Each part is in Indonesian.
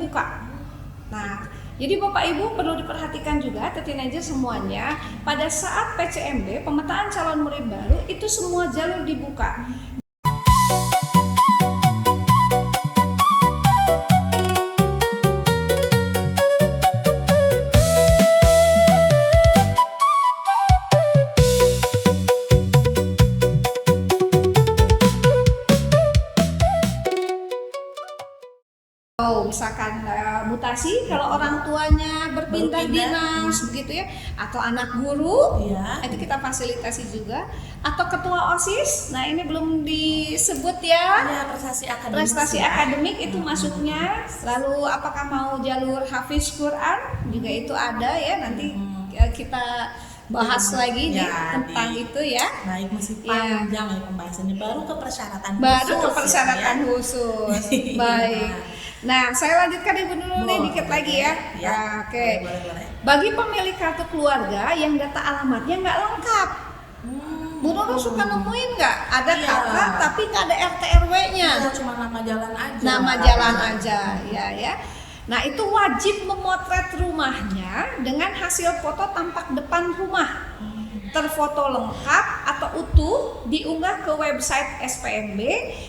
dibuka. Nah, jadi Bapak Ibu perlu diperhatikan juga teenager semuanya, pada saat PCMB pemetaan calon murid baru itu semua jalur dibuka. Misalkan mutasi, kalau orang tuanya berpindah dinas begitu ya, atau anak guru, itu kita fasilitasi juga, atau ketua OSIS. Nah ini belum disebut ya, prestasi akademik itu masuknya. Lalu apakah mau jalur hafiz Quran juga itu ada ya, nanti kita bahas lagi nih tentang itu ya. Baik, masih panjang ya pembahasannya, baru ke persyaratan khusus. Baik. Nah, saya lanjutkan Ibu dulu nih dikit lagi ya. Oke. Boleh. Bagi pemilik kartu keluarga yang data alamatnya nggak lengkap, Bu Nurul suka nemuin nggak? Ada kakak tapi nggak ada RT RW-nya. Cuma nama jalan aja. Nama jalan aja, ya. Nah, itu wajib memotret rumahnya dengan hasil foto tampak depan rumah, terfoto lengkap atau utuh, diunggah ke website SPMB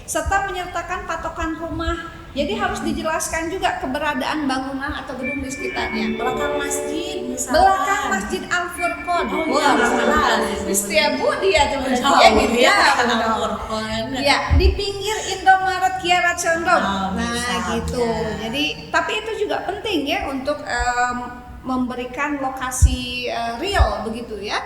serta menyertakan patokan rumah. Jadi harus dijelaskan juga keberadaan bangunan atau gedung di sekitarnya. Belakang masjid misalkan. Belakang Masjid Al Furqon. Setiap dia tuh gitu ya. Ya, di pinggir Indomaret Kiara Condong. Nah, gitu. Jadi, tapi itu juga penting ya untuk memberikan lokasi real begitu ya.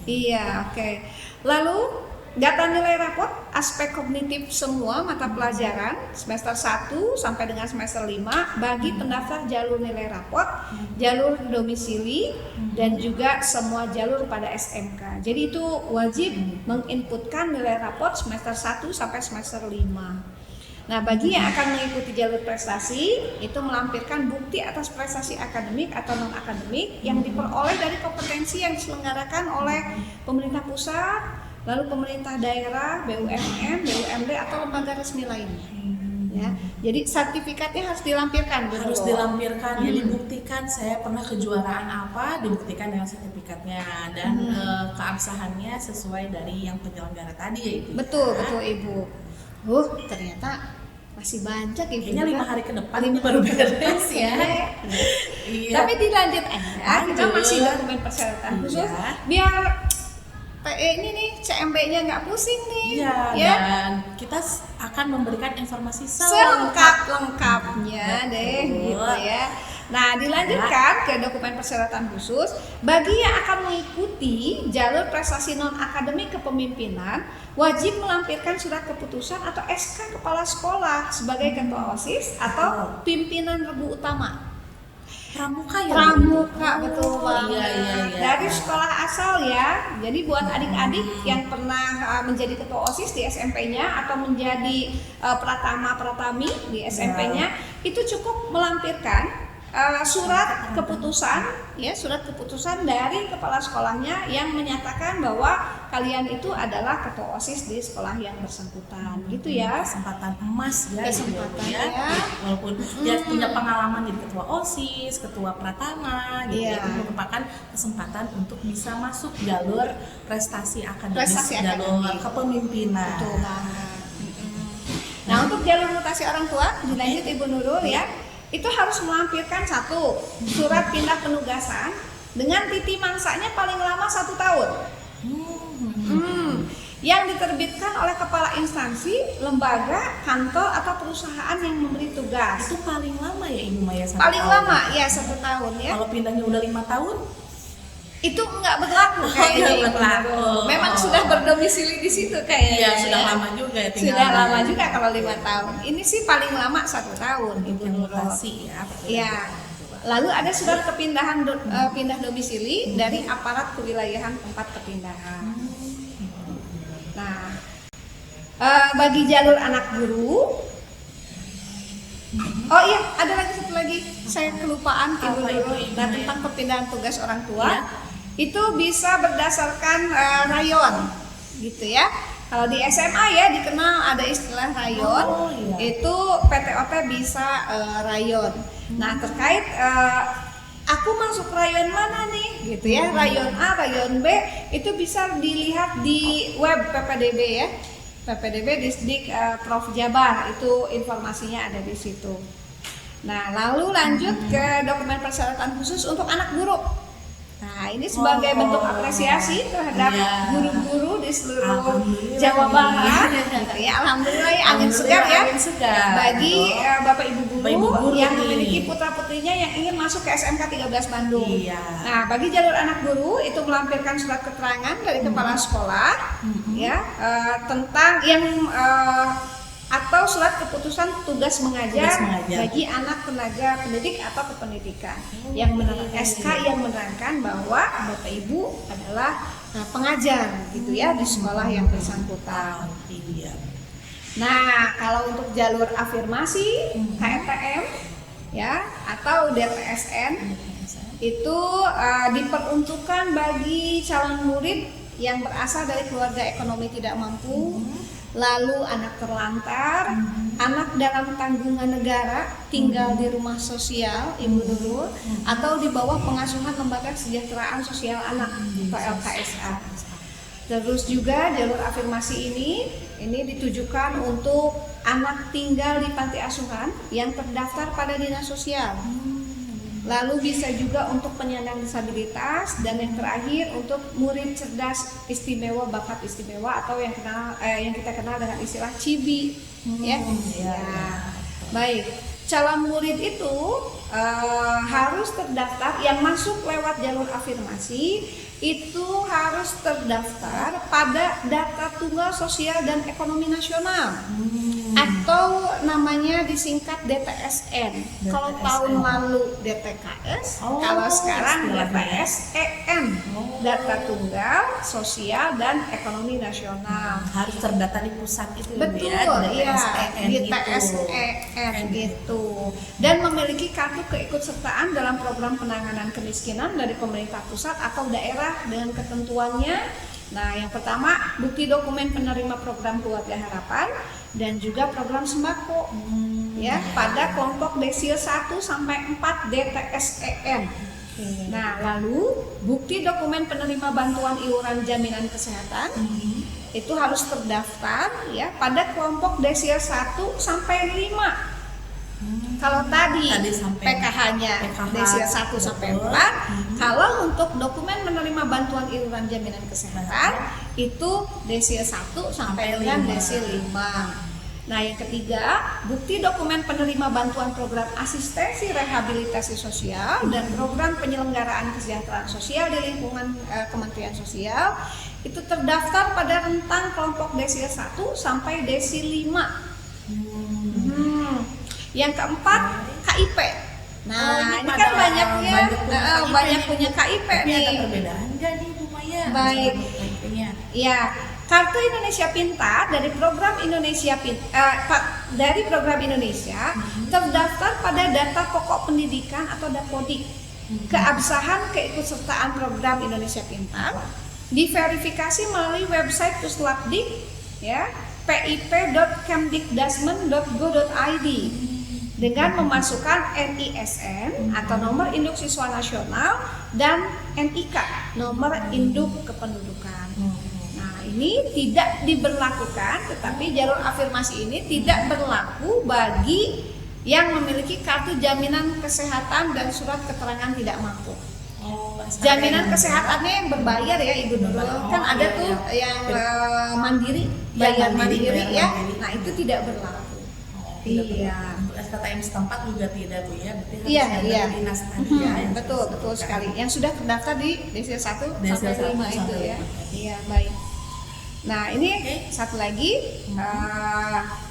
Iya, oke. Lalu data nilai rapot, aspek kognitif semua mata pelajaran semester 1 sampai dengan semester 5 bagi pendaftar jalur nilai rapot, jalur domisili, dan juga semua jalur pada SMK. Jadi itu wajib menginputkan nilai rapot semester 1 sampai semester 5. Nah, bagi yang akan mengikuti jalur prestasi, itu melampirkan bukti atas prestasi akademik atau non-akademik yang diperoleh dari kompetensi yang diselenggarakan oleh pemerintah pusat, lalu pemerintah daerah, BUMN, BUMD atau lembaga resmi lainnya. Ya, jadi sertifikatnya harus dilampirkan. Jadi buktikan saya pernah kejuaraan apa, dibuktikan dengan sertifikatnya dan keabsahannya sesuai dari yang penyelenggara tadi ya Ibu. Betul Ibu. Ternyata masih banyak Ibu. Kayaknya 5 hari ke depan ini baru beres ya. Iya. Tapi dilanjut aja. Kita masih dokumen persyaratan khusus. Biar ini nih CMB-nya nggak pusing nih, dan kita akan memberikan informasi selengkap-lengkapnya deh, gitu ya. Nah, dilanjutkan ke dokumen persyaratan khusus bagi yang akan mengikuti jalur prestasi non akademik kepemimpinan, wajib melampirkan surat keputusan atau SK kepala sekolah sebagai ketua OSIS atau pimpinan regu utama. Pramuka betul banget. Dari sekolah asal ya. Jadi buat adik-adik yang pernah menjadi ketua OSIS di SMP-nya atau menjadi pratama-pratami di SMP-nya, itu cukup melampirkan surat keputusan dari kepala sekolahnya yang menyatakan bahwa kalian itu adalah ketua OSIS di sekolah yang bersangkutan, gitu ya. Kesempatan emas ya. Walaupun dia punya pengalaman jadi ketua OSIS, ketua pratama, gitu itu merupakan kesempatan untuk bisa masuk jalur prestasi akademik, jalur kepemimpinan. Betul banget. Nah, untuk jalur mutasi orang tua dilanjut Ibu Nurul ya. Itu harus melampirkan satu surat pindah penugasan dengan titi mangsanya paling lama 1 tahun, yang diterbitkan oleh kepala instansi, lembaga, kantor atau perusahaan yang memberi tugas. Itu paling lama ya Ibu Maya? Paling lama ya 1 tahun ya. Kalau pindahnya udah 5 tahun? Itu enggak berlaku kayaknya. Memang sudah berdomisili di situ kayaknya. Iya, sudah lama juga ya. Sudah lama juga kalau 5 tahun. Ini sih paling lama 1 tahun Ibu Nurul. Ya. Lalu ada surat kepindahan pindah domisili dari aparat kewilayahan tempat kepindahan. Nah, bagi jalur anak guru, oh iya, ada lagi satu lagi, saya kelupaan Ibu Nurul. Nah, tentang perpindahan tugas orang tua. Itu bisa berdasarkan rayon gitu ya. Kalau di SMA ya dikenal ada istilah rayon. Itu PTOT bisa rayon. Nah, terkait aku masuk rayon mana nih gitu ya, rayon A, rayon B itu bisa dilihat di web PPDB ya, PPDB Disdik Prof Jabar, itu informasinya ada di situ. Nah, lalu lanjut ke dokumen persyaratan khusus untuk anak guru. Nah, ini sebagai bentuk apresiasi terhadap guru-guru di seluruh Jawa Barat. Ya, alhamdulillah ya, angin segar ya bagi Bapak Ibu guru yang memiliki putra-putrinya yang ingin masuk ke SMK 13 Bandung. Nah, bagi jalur anak guru itu melampirkan surat keterangan dari kepala sekolah ya tentang yang atau surat keputusan tugas mengajar bagi anak tenaga pendidik atau kependidikan yang SK yang menerangkan bahwa Bapak Ibu adalah pengajar gitu ya di sekolah yang bersangkutan. Nah, kalau untuk jalur afirmasi KTM ya atau DPSN itu diperuntukkan bagi calon murid yang berasal dari keluarga ekonomi tidak mampu, lalu anak terlantar, anak dalam tanggungan negara, tinggal di rumah sosial Ibu Nurul, atau di bawah pengasuhan Lembaga Kesejahteraan Sosial Anak atau LKSA. Terus juga jalur afirmasi ini ditujukan untuk anak tinggal di panti asuhan yang terdaftar pada dinas sosial. Lalu bisa juga untuk penyandang disabilitas, dan yang terakhir untuk murid cerdas istimewa, bakat istimewa atau yang kita kenal dengan istilah CIBI ya. Baik, calon murid itu harus terdaftar, yang masuk lewat jalur afirmasi itu harus terdaftar pada data tunggal sosial dan ekonomi nasional atau namanya disingkat DTSN. Kalau tahun lalu DTKS, kalau sekarang DTSEN, data tunggal sosial dan ekonomi nasional. Harus terdata di pusat itu. Betul, iya, di DTSEN gitu. Dan memiliki kartu keikutsertaan dalam program penanganan kemiskinan dari pemerintah pusat atau daerah dengan ketentuannya. Nah, yang pertama bukti dokumen penerima program Keluarga Harapan dan juga program sembako ya pada kelompok desil 1 sampai 4 DTSEN. Nah, lalu bukti dokumen penerima bantuan iuran jaminan kesehatan itu harus terdaftar ya pada kelompok desil 1 sampai 5. Kalau tadi PKH-nya desil 1 sampai 4, kalau untuk dokumen menerima bantuan iuran jaminan kesehatan itu desil 1 sampai dengan desil 5. Nah, yang ketiga, bukti dokumen penerima bantuan program asistensi rehabilitasi sosial dan program penyelenggaraan kesejahteraan sosial di lingkungan Kementerian Sosial itu terdaftar pada rentang kelompok desil 1 sampai desil 5. Yang keempat, KIP. Nah, ini kan banyak punya KIP nih. Ada perbedaan nggak nih Bu Maya? Baik. Ya, Kartu Indonesia Pintar dari program Indonesia terdaftar pada data pokok pendidikan atau Dapodik. Keabsahan keikutsertaan program Indonesia Pintar diverifikasi melalui website Puslapdik ya, pip.kemdikdasmen.go.id dengan memasukkan NISN atau nomor induk siswa nasional dan NIK, nomor induk kependudukan. Nah, ini tidak diberlakukan, tetapi jalur afirmasi ini tidak berlaku bagi yang memiliki kartu jaminan kesehatan dan surat keterangan tidak mampu. Jaminan kesehatannya yang berbayar ya Ibu Nurul, kan ada tuh yang mandiri, bayar mandiri ya. Nah, itu tidak berlaku. Iya. SKTM setempat juga tidak Bu ya, berarti iya. dinas tadi ya. Betul sekali. Yang sudah terdaftar di desil 1 sampai 5 itu ya. Iya, baik. Nah, ini satu lagi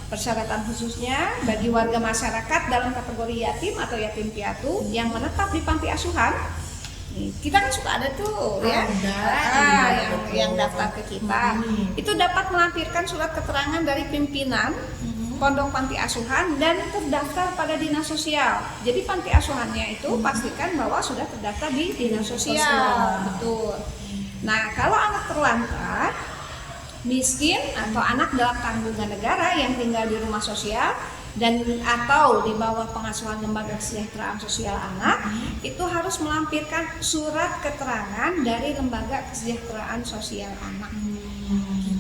persyaratan khususnya bagi warga masyarakat dalam kategori yatim atau yatim piatu yang menetap di panti asuhan. Kita kan suka ada tuh ya, yang daftar ke kita. Itu dapat melampirkan surat keterangan dari pimpinan pondok panti asuhan dan terdaftar pada dinas sosial. Jadi panti asuhannya itu pastikan bahwa sudah terdaftar di dinas sosial. Betul. Nah, kalau anak terlantar miskin atau anak dalam tanggungan negara yang tinggal di rumah sosial dan atau di bawah pengasuhan lembaga kesejahteraan sosial anak itu harus melampirkan surat keterangan dari lembaga kesejahteraan sosial anak.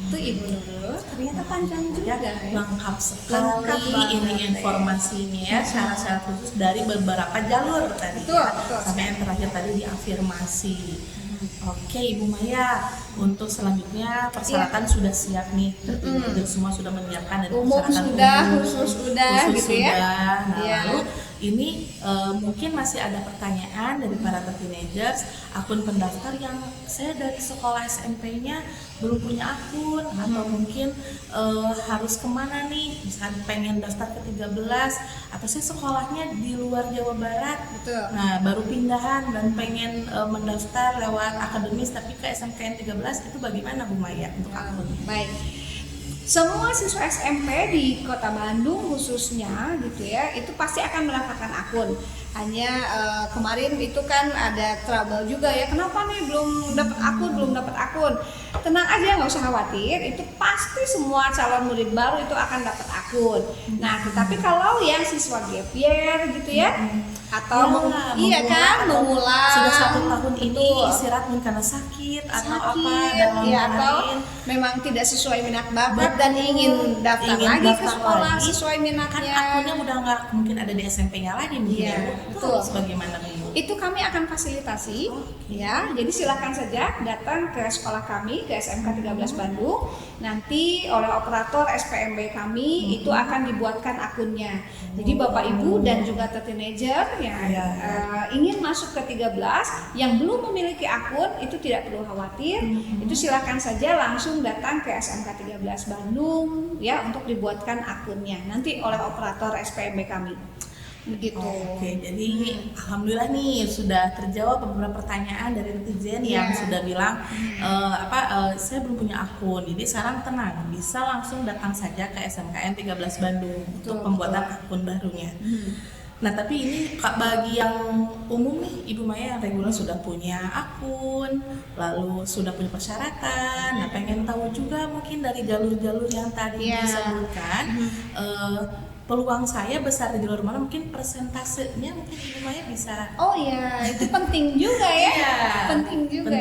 Itu Ibu Nurul, ternyata panjang juga ya. Lengkap sekali ini informasinya ya, syarat-syarat khusus dari beberapa jalur tadi. Betul. Sampai yang terakhir tadi diafirmasi. Oke Ibu Maya, untuk selanjutnya persyaratan sudah siap nih, semua sudah menyiapkan dari umum persyaratan sudah, umum, khusus sudah gitu ya. Nah, lalu ini mungkin masih ada pertanyaan dari para teenagers, akun pendaftar yang saya dari sekolah SMP-nya belum punya akun, atau mungkin harus kemana nih, misalnya pengen daftar ke 13 atau saya sekolahnya di luar Jawa Barat. Betul. Nah baru pindahan dan pengen mendaftar lewat akademis tapi ke SMKN 13, itu bagaimana Bu Maya untuk akun? Baik. Semua siswa SMP di Kota Bandung khususnya gitu ya, itu pasti akan mendapatkan akun. Hanya kemarin itu kan ada trouble juga ya, kenapa nih belum dapat akun. Tenang aja, nggak usah khawatir, itu pasti semua calon murid baru itu akan dapat akun. Nah, tetapi kalau yang siswa gap year gitu ya, atau mengulang sudah 1 tahun ini istirahat karena sakit atau apa dan atau memang tidak sesuai minat bakat dan ingin daftar lagi ke sekolah sesuai minatnya, kan akunnya udah nggak mungkin ada di SMP-nya lagi mungkin. Betul. Bagaimana Bu? Itu kami akan fasilitasi ya. Jadi silakan saja datang ke sekolah kami, ke SMK 13 Bandung. Nanti oleh operator SPMB kami itu akan dibuatkan akunnya. Jadi Bapak Ibu dan juga teenager yang ingin masuk ke 13 yang belum memiliki akun itu tidak perlu khawatir. Itu silakan saja langsung datang ke SMK 13 Bandung ya untuk dibuatkan akunnya nanti oleh operator SPMB kami. Begitu. Oke, jadi alhamdulillah nih sudah terjawab beberapa pertanyaan dari netizen yang sudah bilang saya belum punya akun. Jadi sekarang tenang, bisa langsung datang saja ke SMKN 13 Bandung untuk pembuatan akun barunya. Nah, tapi ini bagi yang umum nih, Ibu Maya yang reguler sudah punya akun, lalu sudah punya persyaratan. Nah, pengen tahu juga mungkin dari jalur-jalur yang tadi disebutkan, peluang saya besar di jalur mana, mungkin persentasenya mungkin Ibu Maya bisa. Oh iya, itu penting juga ya. Penting juga.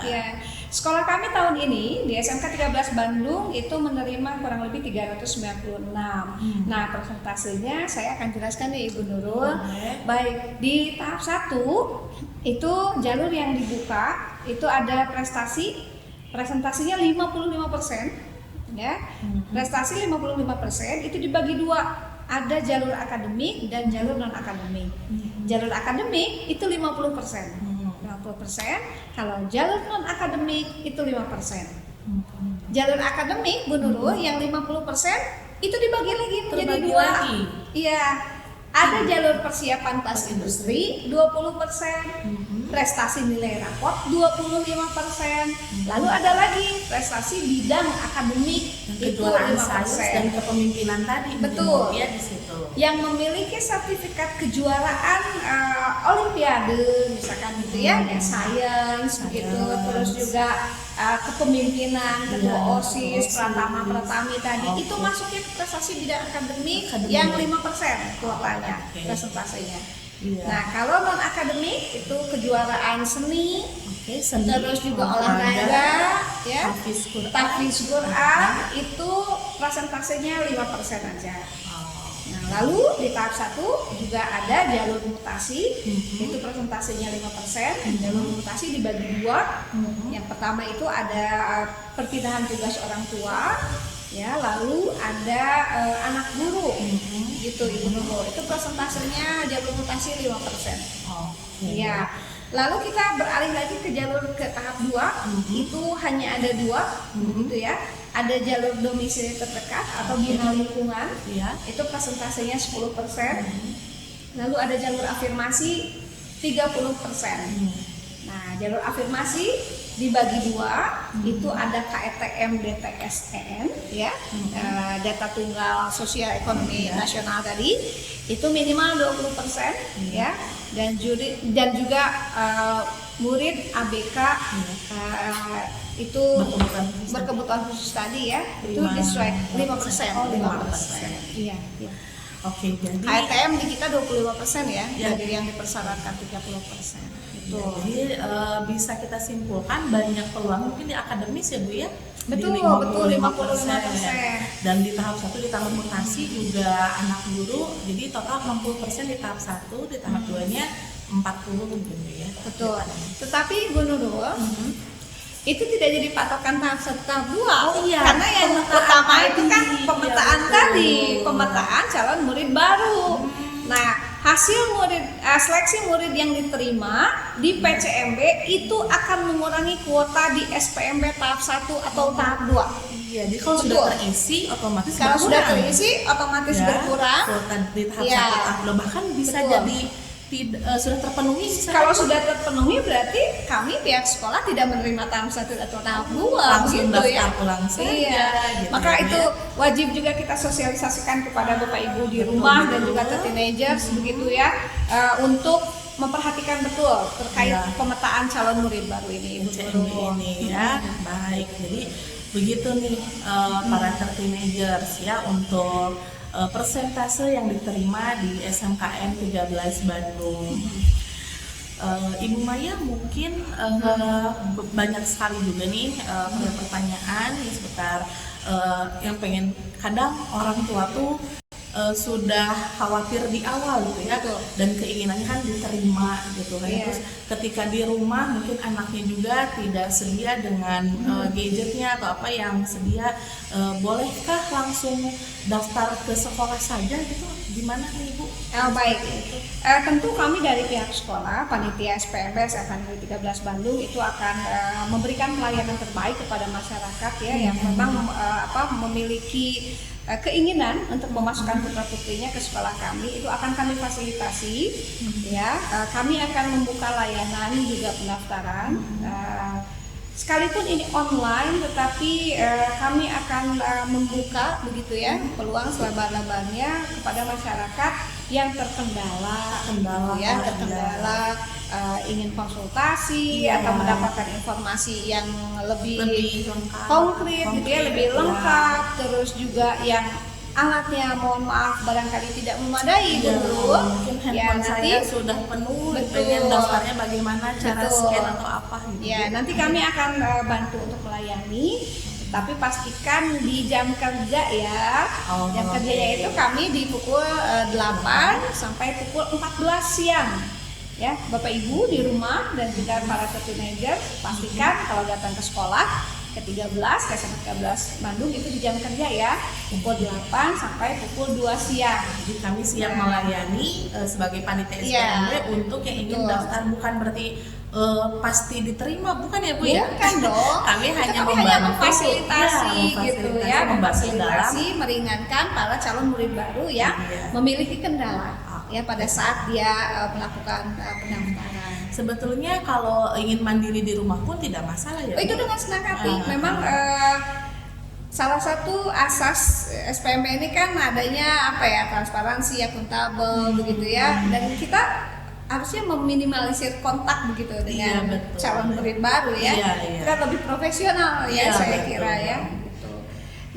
Ya. Sekolah kami tahun ini di SMK 13 Bandung itu menerima kurang lebih 396. Nah, persentasenya saya akan jelaskan nih Ibu Nurul. Baik, di tahap 1 itu jalur yang dibuka itu ada presentasinya 55%. Ya, prestasi 55% itu dibagi 2, ada jalur akademik dan jalur non akademik. Jalur akademik itu 50%, 50%. Kalau jalur non akademik itu 5%. Jalur akademik Bu Nurul yang 50% itu dibagi lagi menjadi 2. Iya. Ada jalur persiapan tes industri 20%, prestasi nilai raport 25%, lalu ada lagi prestasi bidang akademik itu 5%. Dan kepemimpinan tadi. Betul. Ya di situ. Yang memiliki sertifikat kejuaraan olimpiade misalkan gitu ya, sains begitu, terus juga kepemimpinan, ketua OSIS, pratama-pratami tadi itu masuknya ke prestasi bidang akademik yang 5% kuotanya presentasenya. Nah, kalau non akademik itu kejuaraan seni, terus juga olahraga, ya, tahfiz Quran itu presentasenya 5% aja. Nah, lalu di tahap 1 juga ada jalur mutasi, itu presentasinya 5%. Jalur mutasi dibagi 2. Yang pertama itu ada perpindahan tugas orang tua, ya, lalu ada anak guru, gitu Ibu Nurul. Itu presentasinya jalur mutasi 5%. Ya. Lalu kita beralih lagi ke jalur ke tahap 2, itu hanya ada 2, gitu ya. Ada jalur domisili terdekat atau bina lingkungan, itu presentasinya 10%. Lalu ada jalur afirmasi 30%. Nah, jalur afirmasi dibagi 2, itu ada KETM DTSEN, ya, data tunggal sosial ekonomi nasional tadi, itu minimal 20%, ya, dan juga murid ABK itu berkebutuhan khusus tadi ya, itu distrike 5%. Oh, 5%. Iya. Oke, jadi HTM di kita 25% ya, dari yang dipersyaratkan 30%. Itu. Jadi bisa kita simpulkan banyak peluang mungkin di akademis ya Bu ya. Betul, Di 55%. Dan di tahap 1 di tahap mutasi juga anak guru, jadi total 60% di tahap 1, di tahap 2-nya 40 gitu ya. Betul. Tetapi Bu Nurul, itu tidak jadi patokan tahap 1 tahap 2. Oh iya. Karena yang pertama itu kan pemetaan betul. tadi, pemetaan calon murid baru. Nah, hasil seleksi murid yang diterima di PCMB itu akan mengurangi kuota di SPMB tahap 1 atau tahap 2. Iya, jadi kalau sudah terisi otomatis Kalau berkurang. sudah terisi otomatis berkurang. Kuota di tahap Ya. 1 tahap 2 bahkan bisa Betul. jadi sudah terpenuhi. Kalau sudah terpenuhi berarti kami pihak sekolah tidak menerima tahap 1 atau tahap 2 langsung gitu daftar ya. ulang saja. Iya. Gitu Maka ya. itu wajib juga kita sosialisasikan kepada Bapak Ibu di rumah dan juga ke teenagers begitu ya, untuk memperhatikan betul terkait pemetaan calon murid baru ini Ibu Nurul. ini ya. Baik. Jadi begitu nih para teenagers ya untuk persentase yang diterima di SMKN 13 Bandung. Ibu Maya mungkin banyak sekali juga nih pertanyaan ya seputar yang pengen, kadang orang tua tuh sudah khawatir di awal gitu ya. Betul. Dan keinginannya kan diterima gitu kan. Iya. Terus ketika di rumah mungkin anaknya juga tidak sedia dengan gadgetnya atau apa yang sedia, bolehkah langsung daftar ke sekolah saja gitu, gimana nih Bu? Baik, tentu kami dari pihak sekolah, panitia SPMB SMA Negeri 13 Bandung itu akan memberikan pelayanan terbaik kepada masyarakat ya yang memang memiliki keinginan untuk memasukkan putra-putrinya ke sekolah kami, itu akan kami fasilitasi ya. Kami akan membuka layanan juga pendaftaran. Sekalipun ini online, tetapi kami akan membuka begitu ya peluang selebar-lebarnya kepada masyarakat yang terkendala ingin konsultasi atau mendapatkan informasi yang lebih konkret gitu ya, lebih lengkap, terus juga yang alatnya mohon maaf barangkali tidak memadai dulu mungkin ya, handphone nanti saya sudah penuh, betul. pengen daftarnya bagaimana, cara Betul. scan atau apa gitu. Ya, nanti kami akan bantu untuk melayani, tapi pastikan di jam kerja ya. Jam kerjanya itu kami di pukul 8 sampai pukul 14 siang. Ya, Bapak Ibu di rumah dan juga para teenager pastikan kalau datang ke sekolah ke-13 ke SMA 13 Bandung itu di jam kerja ya, pukul 8 sampai pukul 2 siang. Jadi kami siap melayani sebagai panitia SPMB untuk yang ingin daftar, bukan berarti pasti diterima, bukan ya Bu ya? Bukan dong. Kami hanya memfasilitasi gitu ya, memfasilitasi, meringankan para calon murid baru yang memiliki kendala ya pada saat dia melakukan pendaftaran. Sebetulnya kalau ingin mandiri di rumah pun tidak masalah ya. Itu dengan senang hati. Memang salah satu asas SPMB ini kan adanya transparansi, akuntabel begitu ya, dan kita harusnya meminimalisir kontak begitu dengan calon murid baru ya. Kita lebih profesional ya, saya kira ya. Gitu.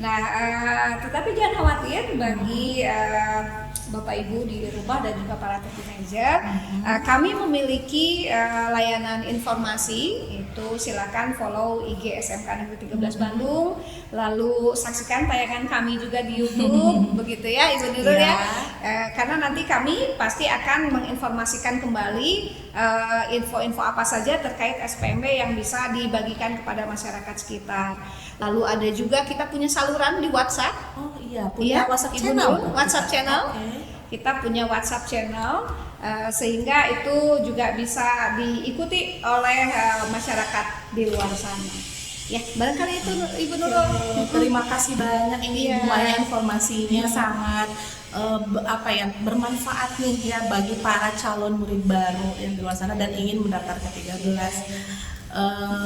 Nah, tetapi jangan khawatir bagi Bapak Ibu di rumah dan juga para teenager, kami memiliki layanan informasi. Itu silakan follow IG SMK Negeri 13 Bandung, lalu saksikan tayangan kami juga di YouTube begitu ya Ibu Nurul ya. Karena nanti kami pasti akan menginformasikan kembali info-info apa saja terkait SPMB yang bisa dibagikan kepada masyarakat sekitar. Lalu ada juga kita punya saluran di WhatsApp. Oh iya, punya WhatsApp channel. WhatsApp channel. Kita punya WhatsApp channel sehingga itu juga bisa diikuti oleh masyarakat di luar sana. Ya, barangkali itu Ibu Nurul. Terima kasih banyak, ini Ibu Maya informasinya sangat bermanfaat nih ya bagi para calon murid baru yang di luar sana dan ingin mendaftar ke 13.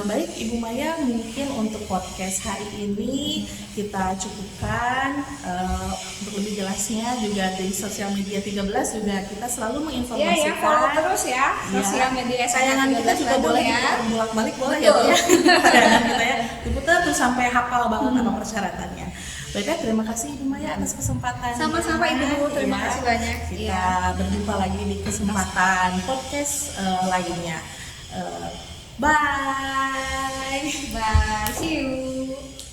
Baik Ibu Maya, mungkin untuk podcast hari ini kita cukupkan. Untuk lebih jelasnya juga di sosial media 13 juga kita selalu menginformasikan. Iya ya, follow terus ya sosial media tayangan kita juga boleh ya. bolak-balik boleh ya Bu ya. Tayangan kita ya diputar tuh sampai hafal banget apa persyaratannya. Baiklah, terima kasih Ibu Maya atas kesempatan. Sama-sama Ibu, terima kasih banyak. Kita berjumpa lagi di kesempatan podcast lainnya. Bye. Bye, see you.